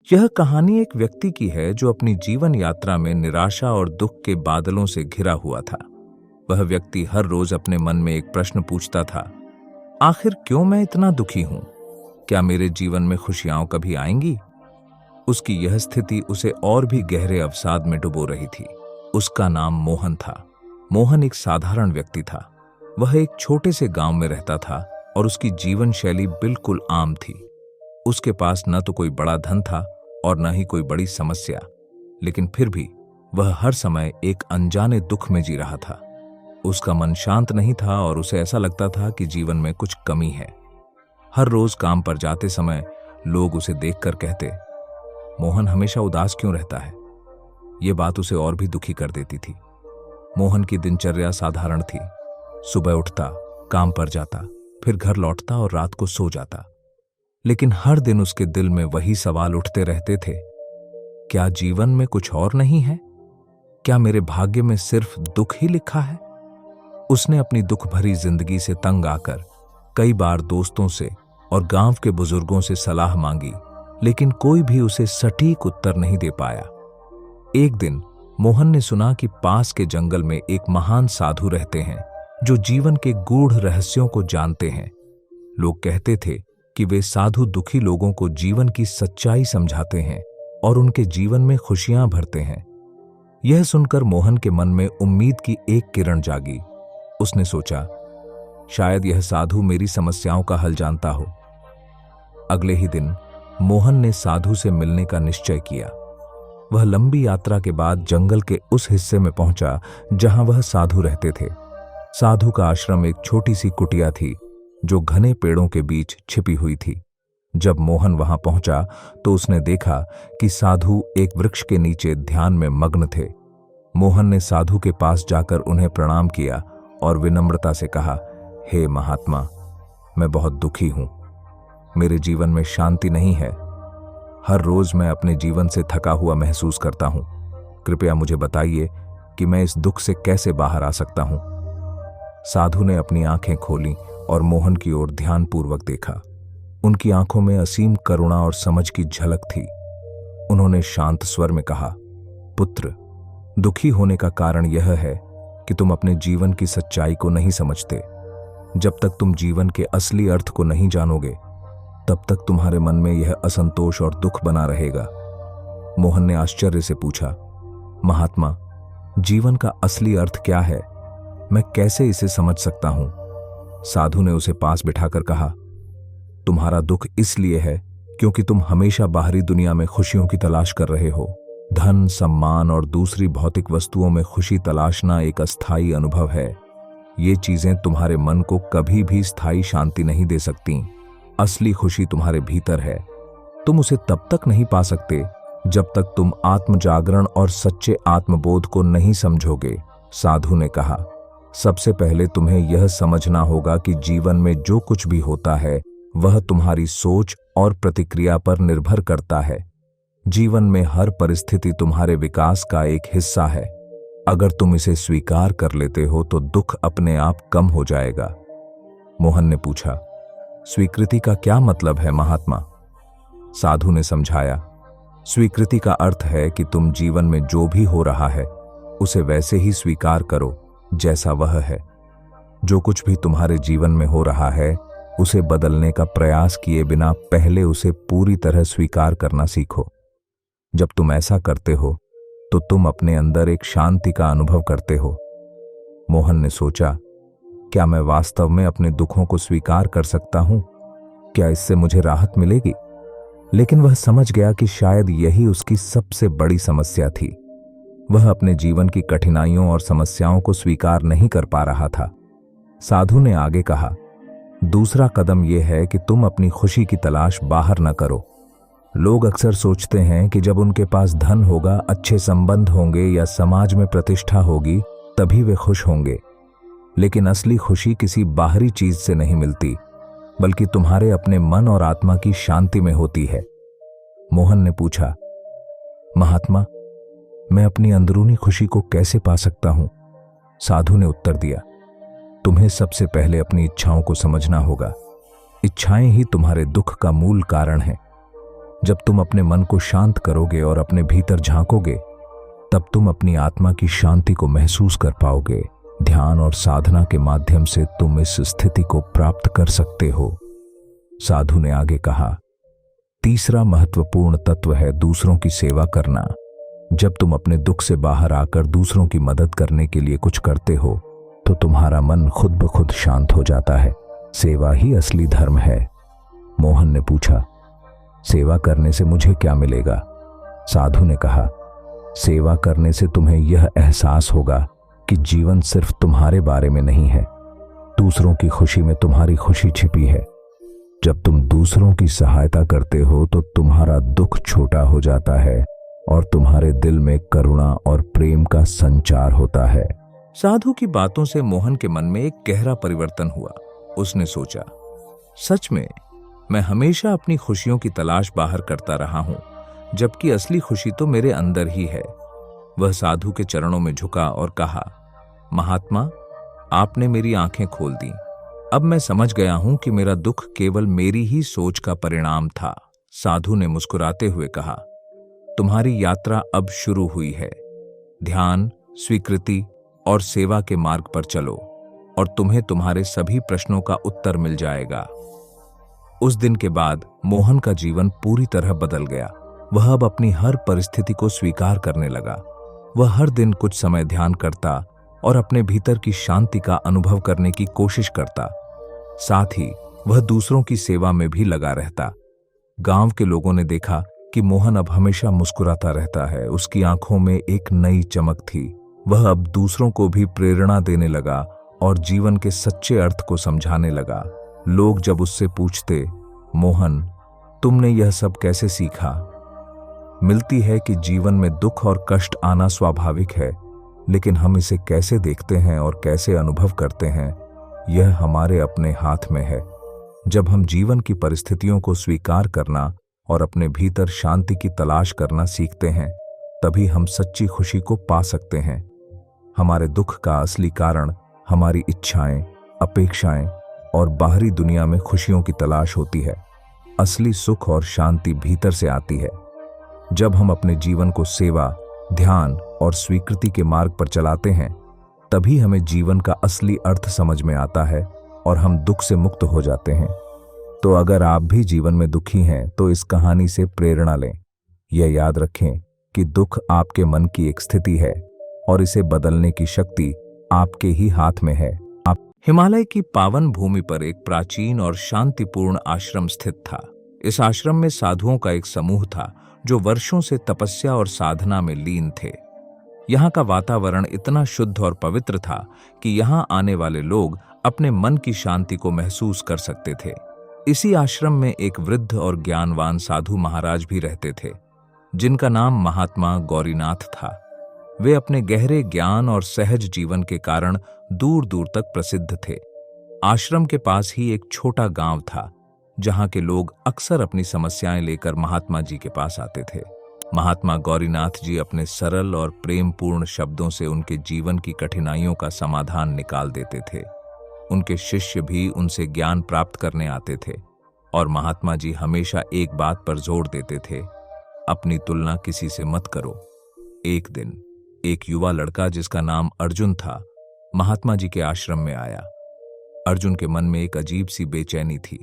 यह कहानी एक व्यक्ति की है जो अपनी जीवन यात्रा में निराशा और दुख के बादलों से घिरा हुआ था। वह व्यक्ति हर रोज अपने मन में एक प्रश्न पूछता था, आखिर क्यों मैं इतना दुखी हूं? क्या मेरे जीवन में खुशियां कभी आएंगी? उसकी यह स्थिति उसे और भी गहरे अवसाद में डुबो रही थी। उसका नाम मोहन था। मोहन एक साधारण व्यक्ति था। वह एक छोटे से गांव में रहता था और उसकी जीवन शैली बिल्कुल आम थी। उसके पास न तो कोई बड़ा धन था और न ही कोई बड़ी समस्या, लेकिन फिर भी वह हर समय एक अनजाने दुख में जी रहा था। उसका मन शांत नहीं था और उसे ऐसा लगता था कि जीवन में कुछ कमी है। हर रोज काम पर जाते समय लोग उसे देखकर कहते, मोहन हमेशा उदास क्यों रहता है? ये बात उसे और भी दुखी कर देती थी। मोहन की दिनचर्या साधारण थी। सुबह उठता, काम पर जाता, फिर घर लौटता और रात को सो जाता। लेकिन हर दिन उसके दिल में वही सवाल उठते रहते थे, क्या जीवन में कुछ और नहीं है? क्या मेरे भाग्य में सिर्फ दुख ही लिखा है? उसने अपनी दुख भरी जिंदगी से तंग आकर कई बार दोस्तों से और गांव के बुजुर्गों से सलाह मांगी, लेकिन कोई भी उसे सटीक उत्तर नहीं दे पाया। एक दिन मोहन ने सुना कि पास के जंगल में एक महान साधु रहते हैं जो जीवन के गूढ़ रहस्यों को जानते हैं। लोग कहते थे कि वे साधु दुखी लोगों को जीवन की सच्चाई समझाते हैं और उनके जीवन में खुशियां भरते हैं। यह सुनकर मोहन के मन में उम्मीद की एक किरण जागी। उसने सोचा, शायद यह साधु मेरी समस्याओं का हल जानता हो। अगले ही दिन मोहन ने साधु से मिलने का निश्चय किया। वह लंबी यात्रा के बाद जंगल के उस हिस्से में पहुंचा जहां वह साधु रहते थे। साधु का आश्रम एक छोटी सी कुटिया थी जो घने पेड़ों के बीच छिपी हुई थी। जब मोहन वहां पहुंचा तो उसने देखा कि साधु एक वृक्ष के नीचे ध्यान में मग्न थे। मोहन ने साधु के पास जाकर उन्हें प्रणाम किया और विनम्रता से कहा, हे महात्मा, मैं बहुत दुखी हूं। मेरे जीवन में शांति नहीं है। हर रोज मैं अपने जीवन से थका हुआ महसूस करता हूं। कृपया मुझे बताइए कि मैं इस दुख से कैसे बाहर आ सकता हूं। साधु ने अपनी आंखें खोलीं और मोहन की ओर ध्यानपूर्वक देखा। उनकी आंखों में असीम करुणा और समझ की झलक थी। उन्होंने शांत स्वर में कहा, पुत्र, दुखी होने का कारण यह है कि तुम अपने जीवन की सच्चाई को नहीं समझते। जब तक तुम जीवन के असली अर्थ को नहीं जानोगे, तब तक तुम्हारे मन में यह असंतोष और दुख बना रहेगा। मोहन ने आश्चर्य से पूछा, महात्मा, जीवन का असली अर्थ क्या है? मैं कैसे इसे समझ सकता हूं? साधु ने उसे पास बिठाकर कहा, तुम्हारा दुख इसलिए है क्योंकि तुम हमेशा बाहरी दुनिया में खुशियों की तलाश कर रहे हो। धन, सम्मान और दूसरी भौतिक वस्तुओं में खुशी तलाशना एक अस्थायी अनुभव है। ये चीजें तुम्हारे मन को कभी भी स्थायी शांति नहीं दे सकती। असली खुशी तुम्हारे भीतर है। तुम उसे तब तक नहीं पा सकते जब तक तुम आत्म जागरण और सच्चे आत्मबोध को नहीं समझोगे। साधु ने कहा, सबसे पहले तुम्हें यह समझना होगा कि जीवन में जो कुछ भी होता है वह तुम्हारी सोच और प्रतिक्रिया पर निर्भर करता है। जीवन में हर परिस्थिति तुम्हारे विकास का एक हिस्सा है। अगर तुम इसे स्वीकार कर लेते हो तो दुख अपने आप कम हो जाएगा। मोहन ने पूछा, स्वीकृति का क्या मतलब है महात्मा? साधु ने समझाया, स्वीकृति का अर्थ है कि तुम जीवन में जो भी हो रहा है उसे वैसे ही स्वीकार करो जैसा वह है। जो कुछ भी तुम्हारे जीवन में हो रहा है उसे बदलने का प्रयास किए बिना पहले उसे पूरी तरह स्वीकार करना सीखो। जब तुम ऐसा करते हो तो तुम अपने अंदर एक शांति का अनुभव करते हो। मोहन ने सोचा, क्या मैं वास्तव में अपने दुखों को स्वीकार कर सकता हूं? क्या इससे मुझे राहत मिलेगी? लेकिन वह समझ गया कि शायद यही उसकी सबसे बड़ी समस्या थी। वह अपने जीवन की कठिनाइयों और समस्याओं को स्वीकार नहीं कर पा रहा था। साधु ने आगे कहा, दूसरा कदम यह है कि तुम अपनी खुशी की तलाश बाहर न करो। लोग अक्सर सोचते हैं कि जब उनके पास धन होगा, अच्छे संबंध होंगे या समाज में प्रतिष्ठा होगी, तभी वे खुश होंगे। लेकिन असली खुशी किसी बाहरी चीज से नहीं मिलती, बल्कि तुम्हारे अपने मन और आत्मा की शांति में होती है। मोहन ने पूछा, महात्मा, मैं अपनी अंदरूनी खुशी को कैसे पा सकता हूं? साधु ने उत्तर दिया, तुम्हें सबसे पहले अपनी इच्छाओं को समझना होगा। इच्छाएं ही तुम्हारे दुख का मूल कारण है। जब तुम अपने मन को शांत करोगे और अपने भीतर झांकोगे, तब तुम अपनी आत्मा की शांति को महसूस कर पाओगे। ध्यान और साधना के माध्यम से तुम इस स्थिति को प्राप्त कर सकते हो। साधु ने आगे कहा, तीसरा महत्वपूर्ण तत्व है दूसरों की सेवा करना। जब तुम अपने दुख से बाहर आकर दूसरों की मदद करने के लिए कुछ करते हो, तो तुम्हारा मन खुद ब खुद शांत हो जाता है। सेवा ही असली धर्म है। मोहन ने पूछा, सेवा करने से मुझे क्या मिलेगा? साधु ने कहा, सेवा करने से तुम्हें यह एहसास होगा कि जीवन सिर्फ तुम्हारे बारे में नहीं है, दूसरों की खुशी में तुम्हारी खुशी छिपी है। जब तुम दूसरों की सहायता करते हो तो तुम्हारा दुख छोटा हो जाता है और तुम्हारे दिल में करुणा और प्रेम का संचार होता है। साधु की बातों से मोहन के मन में एक गहरा परिवर्तन हुआ। उसने सोचा, सच में मैं हमेशा अपनी खुशियों की तलाश बाहर करता रहा हूं, जबकि असली खुशी तो मेरे अंदर ही है। वह साधु के चरणों में झुका और कहा, महात्मा, आपने मेरी आंखें खोल दी। अब मैं समझ गया हूं कि मेरा दुख केवल मेरी ही सोच का परिणाम था। साधु ने मुस्कुराते हुए कहा, तुम्हारी यात्रा अब शुरू हुई है। ध्यान, स्वीकृति और सेवा के मार्ग पर चलो और तुम्हें तुम्हारे सभी प्रश्नों का उत्तर मिल जाएगा। उस दिन के बाद मोहन का जीवन पूरी तरह बदल गया। वह अब अपनी हर परिस्थिति को स्वीकार करने लगा। वह हर दिन कुछ समय ध्यान करता और अपने भीतर की शांति का अनुभव करने की कोशिश करता। साथ ही वह दूसरों की सेवा में भी लगा रहता। गांव के लोगों ने देखा कि मोहन अब हमेशा मुस्कुराता रहता है। उसकी आंखों में एक नई चमक थी। वह अब दूसरों को भी प्रेरणा देने लगा और जीवन के सच्चे अर्थ को समझाने लगा। लोग जब उससे पूछते, मोहन, तुमने यह सब कैसे सीखा? मिलती है कि जीवन में दुख और कष्ट आना स्वाभाविक है, लेकिन हम इसे कैसे देखते हैं और कैसे अनुभव करते हैं, यह हमारे अपने हाथ में है। जब हम जीवन की परिस्थितियों को स्वीकार करना और अपने भीतर शांति की तलाश करना सीखते हैं, तभी हम सच्ची खुशी को पा सकते हैं। हमारे दुख का असली कारण हमारी इच्छाएं, अपेक्षाएं और बाहरी दुनिया में खुशियों की तलाश होती है। असली सुख और शांति भीतर से आती है। जब हम अपने जीवन को सेवा, ध्यान और स्वीकृति के मार्ग पर चलाते हैं, तभी हमें जीवन का असली अर्थ समझ में आता है और हम दुख से मुक्त हो जाते हैं। तो अगर आप भी जीवन में दुखी हैं, तो इस कहानी से प्रेरणा लें। यह याद रखें कि दुख आपके मन की एक स्थिति है और इसे बदलने की शक्ति आपके ही हाथ में है। हिमालय की पावन भूमि पर एक प्राचीन और शांतिपूर्ण आश्रम स्थित था। इस आश्रम में साधुओं का एक समूह था जो वर्षों से तपस्या और साधना में लीन थे। यहाँ का वातावरण इतना शुद्ध और पवित्र था कि यहाँ आने वाले लोग अपने मन की शांति को महसूस कर सकते थे। इसी आश्रम में एक वृद्ध और ज्ञानवान साधु महाराज भी रहते थे, जिनका नाम महात्मा गौरीनाथ था। वे अपने गहरे ज्ञान और सहज जीवन के कारण दूर दूर तक प्रसिद्ध थे। आश्रम के पास ही एक छोटा गांव था, जहां के लोग अक्सर अपनी समस्याएं लेकर महात्मा जी के पास आते थे। महात्मा गौरीनाथ जी अपने सरल और प्रेमपूर्ण शब्दों से उनके जीवन की कठिनाइयों का समाधान निकाल देते थे। उनके शिष्य भी उनसे ज्ञान प्राप्त करने आते थे और महात्मा जी हमेशा एक बात पर जोर देते थे, अपनी तुलना किसी से मत करो। एक दिन एक युवा लड़का जिसका नाम अर्जुन था, महात्मा जी के आश्रम में आया। अर्जुन के मन में एक अजीब सी बेचैनी थी।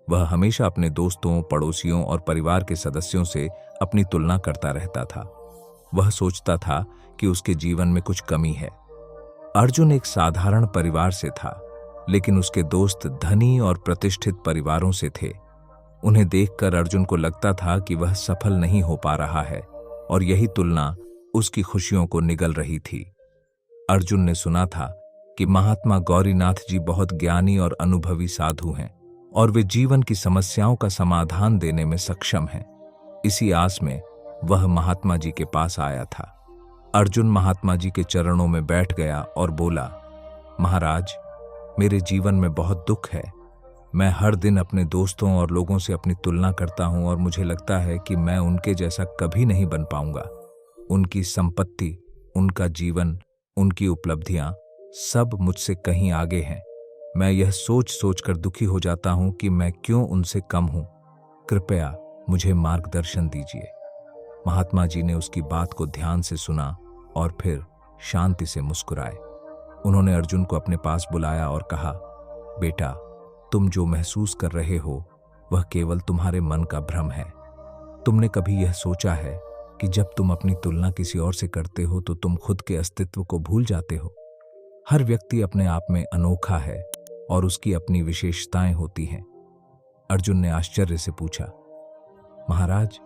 वह हमेशा अपने दोस्तों, पड़ोसियों और परिवार के सदस्यों से अपनी तुलना करता रहता था। वह सोचता था कि उसके जीवन में कुछ कमी है। अर्जुन एक साधारण परिवार से था, लेकिन उसके दोस्त धनी और प्रतिष्ठित परिवारों से थे। उन्हें देखकर अर्जुन को लगता था कि वह सफल नहीं हो पा रहा है और यही तुलना उसकी खुशियों को निगल रही थी। अर्जुन ने सुना था कि महात्मा गौरीनाथ जी बहुत ज्ञानी और अनुभवी साधु हैं और वे जीवन की समस्याओं का समाधान देने में सक्षम हैं। इसी आस में वह महात्मा जी के पास आया था। अर्जुन महात्मा जी के चरणों में बैठ गया और बोला, महाराज, मेरे जीवन में बहुत दुख है। मैं हर दिन अपने दोस्तों और लोगों से अपनी तुलना करता हूं और मुझे लगता है कि मैं उनके जैसा कभी नहीं बन पाऊंगा। उनकी संपत्ति, उनका जीवन, उनकी उपलब्धियां सब मुझसे कहीं आगे हैं। मैं यह सोच सोच कर दुखी हो जाता हूं कि मैं क्यों उनसे कम हूं। कृपया मुझे मार्गदर्शन दीजिए। महात्मा जी ने उसकी बात को ध्यान से सुना और फिर शांति से मुस्कुराए। उन्होंने अर्जुन को अपने पास बुलाया और कहा, बेटा, तुम जो महसूस कर रहे हो वह केवल तुम्हारे मन का भ्रम है। तुमने कभी यह सोचा है कि जब तुम अपनी तुलना किसी और से करते हो तो तुम खुद के अस्तित्व को भूल जाते हो? हर व्यक्ति अपने आप में अनोखा है और उसकी अपनी विशेषताएं होती हैं। अर्जुन ने आश्चर्य से पूछा, महाराज,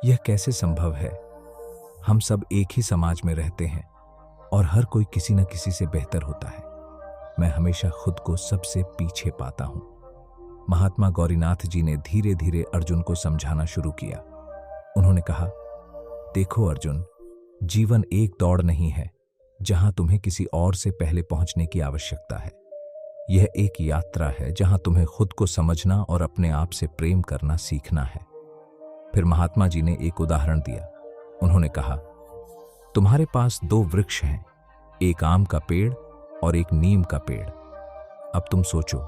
यह कैसे संभव है? हम सब एक ही समाज में रहते हैं और हर कोई किसी न किसी से बेहतर होता है। मैं हमेशा खुद को सबसे पीछे पाता हूं। महात्मा गौरीनाथ जी ने धीरे धीरे अर्जुन को समझाना शुरू किया। उन्होंने कहा, देखो अर्जुन, जीवन एक दौड़ नहीं है जहां तुम्हें किसी और से पहले पहुंचने की आवश्यकता है। यह एक यात्रा है जहां तुम्हें खुद को समझना और अपने आप से प्रेम करना सीखना है। फिर महात्मा जी ने एक उदाहरण दिया। उन्होंने कहा, तुम्हारे पास दो वृक्ष हैं, एक आम का पेड़ और एक नीम का पेड़। अब तुम सोचो,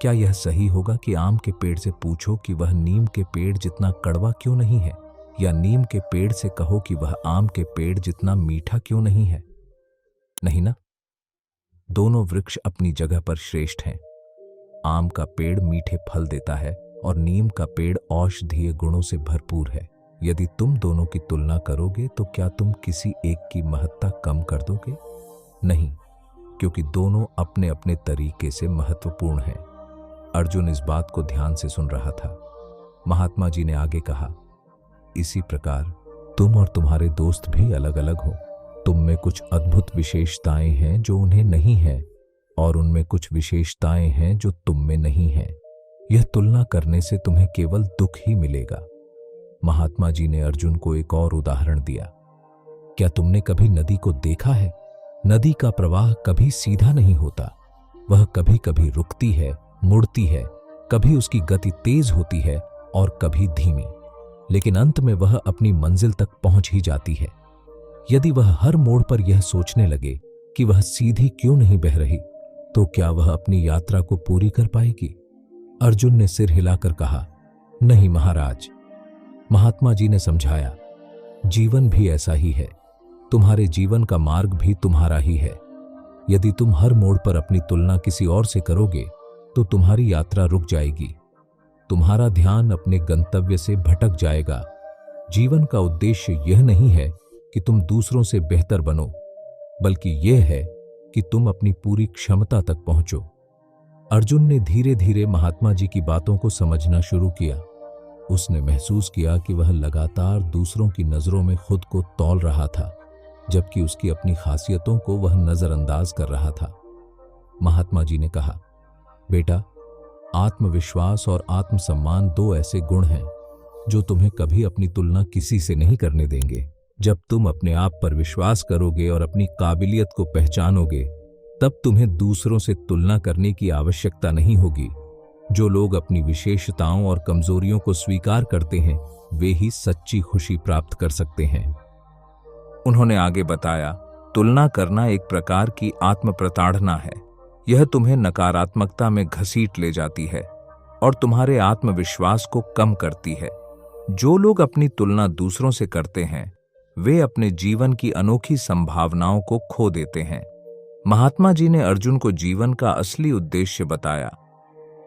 क्या यह सही होगा कि आम के पेड़ से पूछो कि वह नीम के पेड़ जितना कड़वा क्यों नहीं है, या नीम के पेड़ से कहो कि वह आम के पेड़ जितना मीठा क्यों नहीं है? नहीं ना? दोनों वृक्ष अपनी जगह पर श्रेष्ठ हैं। आम का पेड़ मीठे फल देता है और नीम का पेड़ औषधीय गुणों से भरपूर है। यदि तुम दोनों की तुलना करोगे तो क्या तुम किसी एक की महत्ता कम कर दोगे? नहीं, क्योंकि दोनों अपने अपने तरीके से महत्वपूर्ण हैं। अर्जुन इस बात को ध्यान से सुन रहा था। महात्मा जी ने आगे कहा, इसी प्रकार तुम और तुम्हारे दोस्त भी अलग अलग हो। तुम में कुछ अद्भुत विशेषताएं हैं जो उन्हें नहीं है, और उनमें कुछ विशेषताएं हैं जो तुम में नहीं है। यह तुलना करने से तुम्हें केवल दुख ही मिलेगा। महात्मा जी ने अर्जुन को एक और उदाहरण दिया। क्या तुमने कभी नदी को देखा है? नदी का प्रवाह कभी सीधा नहीं होता। वह कभी कभी रुकती है, मुड़ती है, कभी उसकी गति तेज होती है और कभी धीमी, लेकिन अंत में वह अपनी मंजिल तक पहुंच ही जाती है। यदि वह हर मोड़ पर यह सोचने लगे कि वह सीधी क्यों नहीं बह रही, तो क्या वह अपनी यात्रा को पूरी कर पाएगी? अर्जुन ने सिर हिलाकर कहा, नहीं महाराज। महात्मा जी ने समझाया, जीवन भी ऐसा ही है। तुम्हारे जीवन का मार्ग भी तुम्हारा ही है। यदि तुम हर मोड़ पर अपनी तुलना किसी और से करोगे तो तुम्हारी यात्रा रुक जाएगी। तुम्हारा ध्यान अपने गंतव्य से भटक जाएगा। जीवन का उद्देश्य यह नहीं है कि तुम दूसरों से बेहतर बनो, बल्कि यह है कि तुम अपनी पूरी क्षमता तक पहुंचो। अर्जुन ने धीरे धीरे महात्मा जी की बातों को समझना शुरू किया। उसने महसूस किया कि वह लगातार दूसरों की नजरों में खुद को तौल रहा था, जबकि उसकी अपनी खासियतों को वह नजरअंदाज कर रहा था। महात्मा जी ने कहा, बेटा, आत्मविश्वास और आत्मसम्मान दो ऐसे गुण हैं जो तुम्हें कभी अपनी तुलना किसी से नहीं करने देंगे। जब तुम अपने आप पर विश्वास करोगे और अपनी काबिलियत को पहचानोगे, तब तुम्हें दूसरों से तुलना करने की आवश्यकता नहीं होगी। जो लोग अपनी विशेषताओं और कमजोरियों को स्वीकार करते हैं, वे ही सच्ची खुशी प्राप्त कर सकते हैं। उन्होंने आगे बताया, तुलना करना एक प्रकार की आत्म प्रताड़ना है। यह तुम्हें नकारात्मकता में घसीट ले जाती है और तुम्हारे आत्मविश्वास को कम करती है। जो लोग अपनी तुलना दूसरों से करते हैं, वे अपने जीवन की अनोखी संभावनाओं को खो देते हैं। महात्मा जी ने अर्जुन को जीवन का असली उद्देश्य बताया।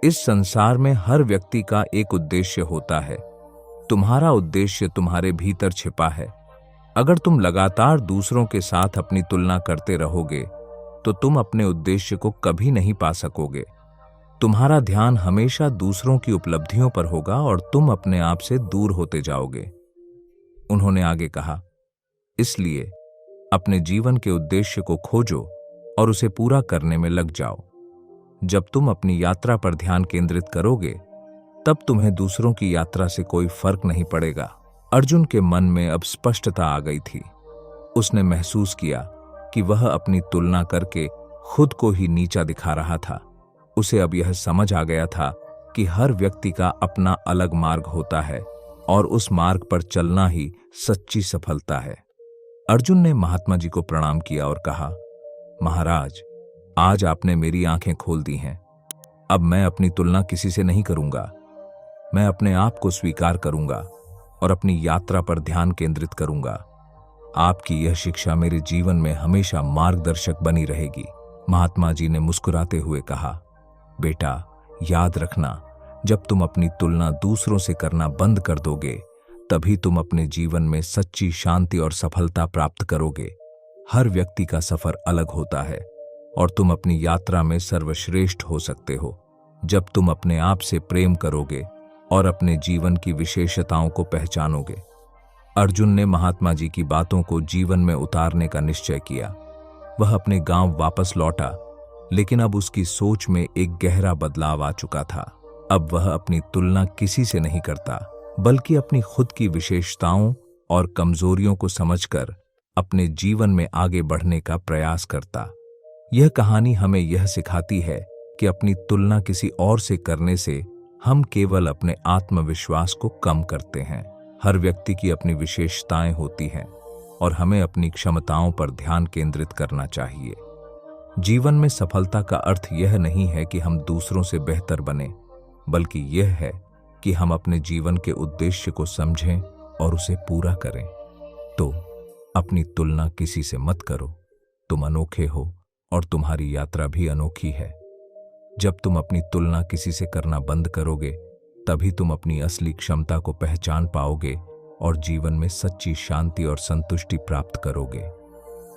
इस संसार में हर व्यक्ति का एक उद्देश्य होता है। तुम्हारा उद्देश्य तुम्हारे भीतर छिपा है। अगर तुम लगातार दूसरों के साथ अपनी तुलना करते रहोगे तो तुम अपने उद्देश्य को कभी नहीं पा सकोगे। तुम्हारा ध्यान हमेशा दूसरों की उपलब्धियों पर होगा और तुम अपने आप से दूर होते जाओगे। उन्होंने आगे कहा, इसलिए अपने जीवन के उद्देश्य को खोजो और उसे पूरा करने में लग जाओ। जब तुम अपनी यात्रा पर ध्यान केंद्रित करोगे, तब तुम्हें दूसरों की यात्रा से कोई फर्क नहीं पड़ेगा। अर्जुन के मन में अब स्पष्टता आ गई थी। उसने महसूस किया कि वह अपनी तुलना करके खुद को ही नीचा दिखा रहा था। उसे अब यह समझ आ गया था कि हर व्यक्ति का अपना अलग मार्ग होता है और उस मार्ग पर चलना ही सच्ची सफलता है। अर्जुन ने महात्मा जी को प्रणाम किया और कहा, महाराज, आज आपने मेरी आंखें खोल दी हैं। अब मैं अपनी तुलना किसी से नहीं करूंगा। मैं अपने आप को स्वीकार करूंगा और अपनी यात्रा पर ध्यान केंद्रित करूंगा। आपकी यह शिक्षा मेरे जीवन में हमेशा मार्गदर्शक बनी रहेगी। महात्मा जी ने मुस्कुराते हुए कहा, बेटा, याद रखना, जब तुम अपनी तुलना दूसरों से करना बंद कर दोगे, तभी तुम अपने जीवन में सच्ची शांति और सफलता प्राप्त करोगे। हर व्यक्ति का सफर अलग होता है और तुम अपनी यात्रा में सर्वश्रेष्ठ हो सकते हो जब तुम अपने आप से प्रेम करोगे और अपने जीवन की विशेषताओं को पहचानोगे। अर्जुन ने महात्मा जी की बातों को जीवन में उतारने का निश्चय किया। वह अपने गांव वापस लौटा, लेकिन अब उसकी सोच में एक गहरा बदलाव आ चुका था। अब वह अपनी तुलना किसी से नहीं करता, बल्कि अपनी खुद की विशेषताओं और कमजोरियों को समझकर अपने जीवन में आगे बढ़ने का प्रयास करता। यह कहानी हमें यह सिखाती है कि अपनी तुलना किसी और से करने से हम केवल अपने आत्मविश्वास को कम करते हैं। हर व्यक्ति की अपनी विशेषताएं होती हैं और हमें अपनी क्षमताओं पर ध्यान केंद्रित करना चाहिए। जीवन में सफलता का अर्थ यह नहीं है कि हम दूसरों से बेहतर बने, बल्कि यह है कि हम अपने जीवन के उद्देश्य को समझें और उसे पूरा करें। तो अपनी तुलना किसी से मत करो। तुम अनोखे हो और तुम्हारी यात्रा भी अनोखी है। जब तुम अपनी तुलना किसी से करना बंद करोगे, तभी तुम अपनी असली क्षमता को पहचान पाओगे और जीवन में सच्ची शांति और संतुष्टि प्राप्त करोगे।